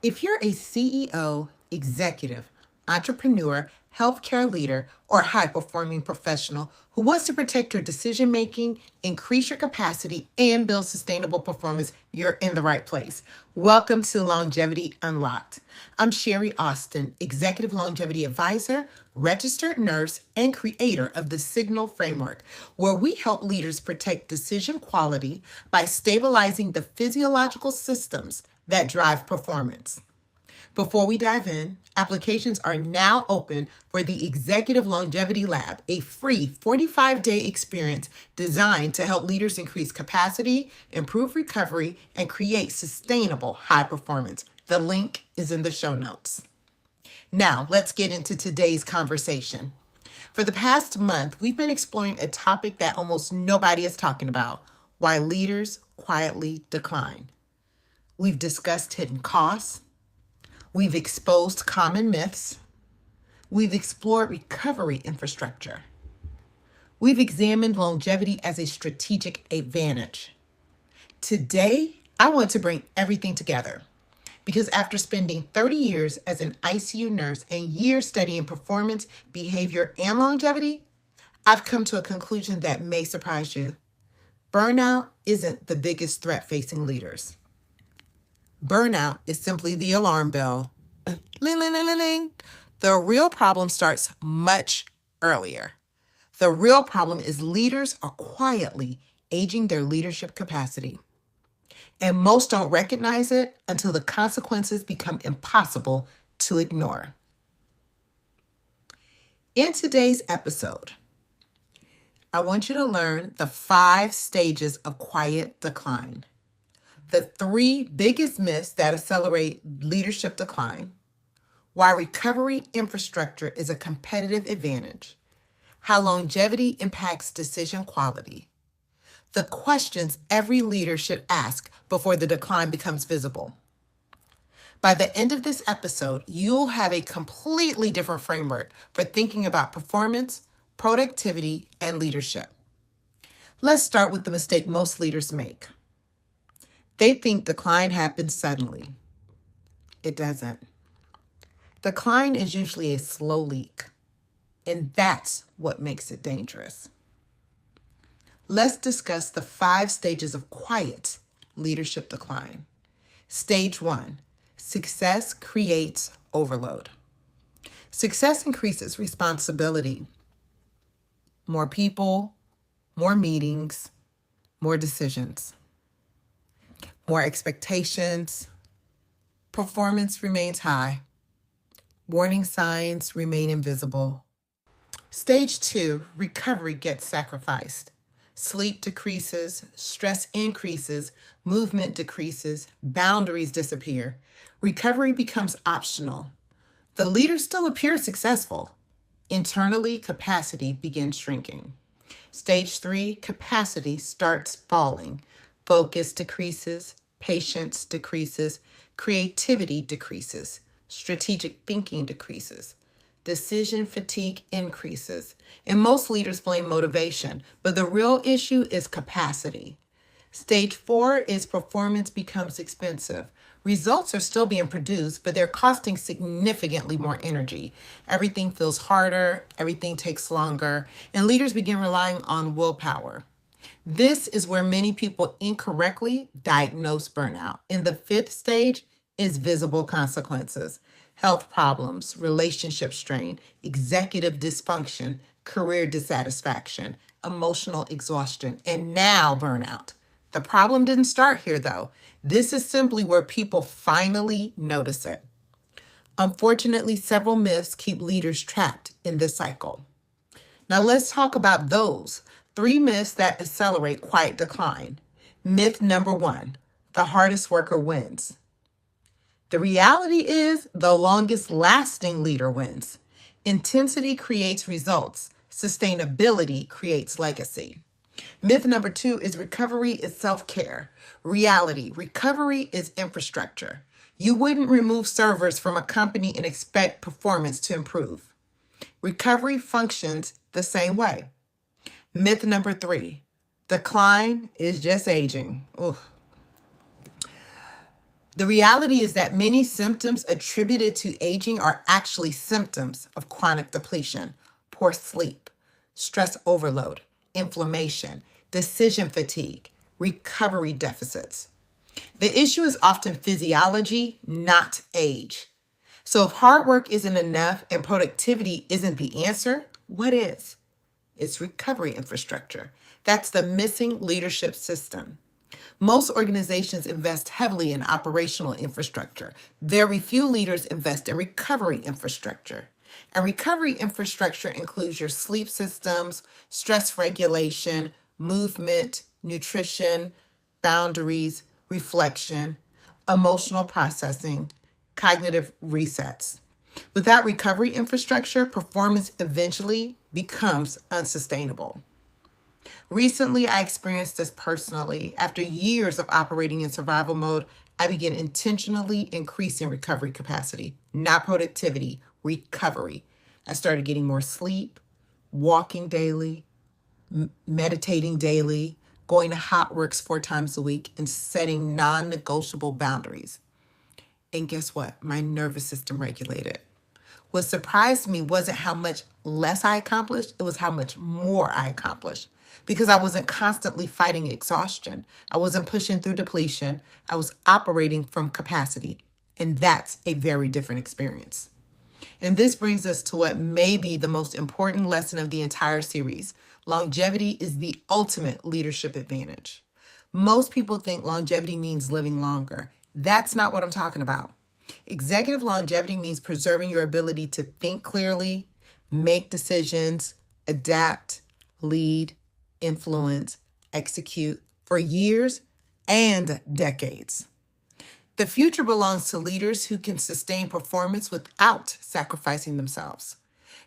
If you're a CEO, executive, entrepreneur, healthcare leader, or high performing professional who wants to protect your decision making, increase your capacity, and build sustainable performance, you're in the right place. Welcome to Longevity Unlocked. I'm Sherrie Austin, Executive Longevity Advisor, registered nurse, and creator of the Signal Framework, where we help leaders protect decision quality by stabilizing the physiological systems that drive performance. Before we dive in, applications are now open for the Executive Longevity Lab, a free 45-day experience designed to help leaders increase capacity, improve recovery, and create sustainable high performance. The link is in the show notes. Now, let's get into today's conversation. For the past month, we've been exploring a topic that almost nobody is talking about: why leaders quietly decline. We've discussed hidden costs. We've exposed common myths. We've explored recovery infrastructure. We've examined longevity as a strategic advantage. Today, I want to bring everything together because after spending 30 years as an ICU nurse and years studying performance, behavior, and longevity, I've come to a conclusion that may surprise you. Burnout isn't the biggest threat facing leaders. Burnout is simply the alarm bell. Ling, ling, ling, ling, ling. The real problem starts much earlier. The real problem is leaders are quietly aging their leadership capacity. And most don't recognize it until the consequences become impossible to ignore. In today's episode, I want you to learn the 5 stages of quiet decline, the 3 biggest myths that accelerate leadership decline, why recovery infrastructure is a competitive advantage, how longevity impacts decision quality, the questions every leader should ask before the decline becomes visible. By the end of this episode, you'll have a completely different framework for thinking about performance, productivity, and leadership. Let's start with the mistake most leaders make. They think decline happens suddenly. It doesn't. Decline is usually a slow leak, and that's what makes it dangerous. Let's discuss the 5 stages of quiet leadership decline. Stage 1, success creates overload. Success increases responsibility. More people, more meetings, more decisions, more expectations. Performance remains high. Warning signs remain invisible. Stage 2, recovery gets sacrificed. Sleep decreases, stress increases, movement decreases, boundaries disappear. Recovery becomes optional. The leader still appears successful. Internally, capacity begins shrinking. Stage 3, capacity starts falling. Focus decreases, patience decreases, creativity decreases, strategic thinking decreases. Decision fatigue increases, and most leaders blame motivation, but the real issue is capacity. Stage 4 is performance becomes expensive. Results are still being produced, but they're costing significantly more energy. Everything feels harder, everything takes longer, and leaders begin relying on willpower. This is where many people incorrectly diagnose burnout. In the 5th stage is visible consequences: health problems, relationship strain, executive dysfunction, career dissatisfaction, emotional exhaustion, and now burnout. The problem didn't start here, though. This is simply where people finally notice it. Unfortunately, several myths keep leaders trapped in this cycle. Now let's talk about those 3 myths that accelerate quiet decline. Myth number 1, the hardest worker wins. The reality is the longest lasting leader wins. Intensity creates results. Sustainability creates legacy. Myth number 2 is recovery is self-care. Reality, recovery is infrastructure. You wouldn't remove servers from a company and expect performance to improve. Recovery functions the same way. Myth number 3, decline is just aging. Oof. The reality is that many symptoms attributed to aging are actually symptoms of chronic depletion, poor sleep, stress overload, inflammation, decision fatigue, recovery deficits. The issue is often physiology, not age. So if hard work isn't enough and productivity isn't the answer, what is? It's recovery infrastructure. That's the missing leadership system. Most organizations invest heavily in operational infrastructure. Very few leaders invest in recovery infrastructure. And recovery infrastructure includes your sleep systems, stress regulation, movement, nutrition, boundaries, reflection, emotional processing, cognitive resets. Without recovery infrastructure, performance eventually becomes unsustainable. Recently, I experienced this personally. After years of operating in survival mode, I began intentionally increasing recovery capacity, not productivity, recovery. I started getting more sleep, walking daily, meditating daily, going to hot works 4 times a week, and setting non negotiable boundaries. And guess what? My nervous system regulated. What surprised me wasn't how much less I accomplished, it was how much more I accomplished. Because I wasn't constantly fighting exhaustion. I wasn't pushing through depletion. I was operating from capacity. And that's a very different experience. And this brings us to what may be the most important lesson of the entire series. Longevity is the ultimate leadership advantage. Most people think longevity means living longer. That's not what I'm talking about. Executive longevity means preserving your ability to think clearly, make decisions, adapt, lead, influence, execute for years and decades. The future belongs to leaders who can sustain performance without sacrificing themselves.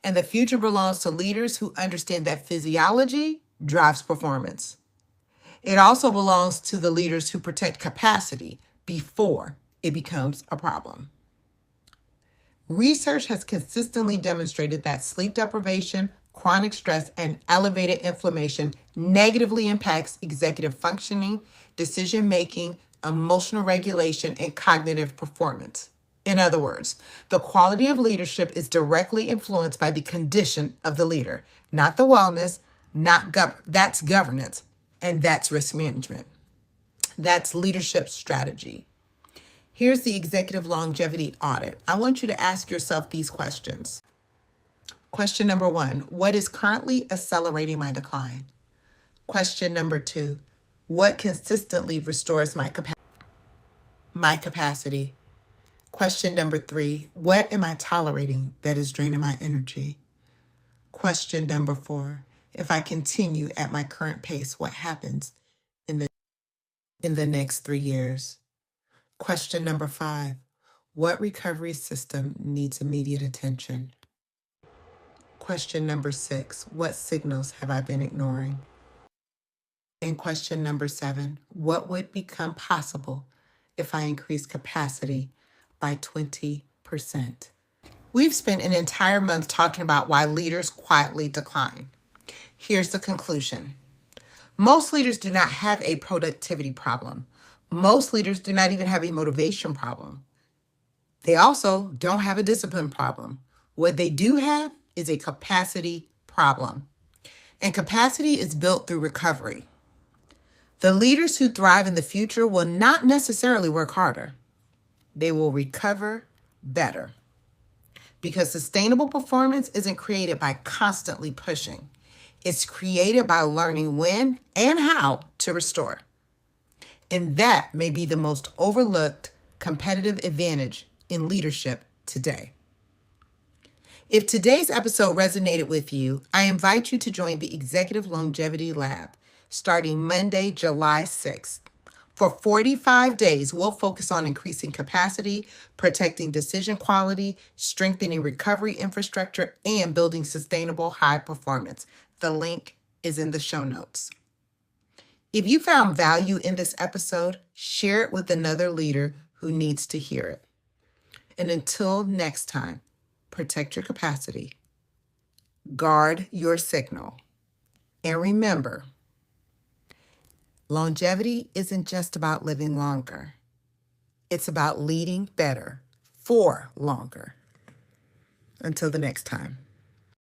And the future belongs to leaders who understand that physiology drives performance. It also belongs to the leaders who protect capacity before it becomes a problem. Research has consistently demonstrated that sleep deprivation, chronic stress, and elevated inflammation negatively impacts executive functioning, decision making, emotional regulation, and cognitive performance. In other words, the quality of leadership is directly influenced by the condition of the leader, not the wellness, that's governance, and that's risk management. That's leadership strategy. Here's the executive longevity audit. I want you to ask yourself these questions. Question number 1, what is currently accelerating my decline? Question number 2, what consistently restores my capacity? Question number 3, what am I tolerating that is draining my energy? Question number 4, if I continue at my current pace, what happens in the next 3 years? Question number 5, what recovery system needs immediate attention? Question number 6, what signals have I been ignoring? And question number 7, what would become possible if I increase capacity by 20%? We've spent an entire month talking about why leaders quietly decline. Here's the conclusion. Most leaders do not have a productivity problem. Most leaders do not even have a motivation problem. They also don't have a discipline problem. What they do have is a capacity problem. And capacity is built through recovery. The leaders who thrive in the future will not necessarily work harder. They will recover better. Because sustainable performance isn't created by constantly pushing. It's created by learning when and how to restore. And that may be the most overlooked competitive advantage in leadership today. If today's episode resonated with you, I invite you to join the Executive Longevity Lab starting Monday, July 6th. For 45 days, we'll focus on increasing capacity, protecting decision quality, strengthening recovery infrastructure, and building sustainable high performance. The link is in the show notes. If you found value in this episode, share it with another leader who needs to hear it. And until next time, protect your capacity, guard your signal, and remember, longevity isn't just about living longer. It's about leading better for longer. Until the next time.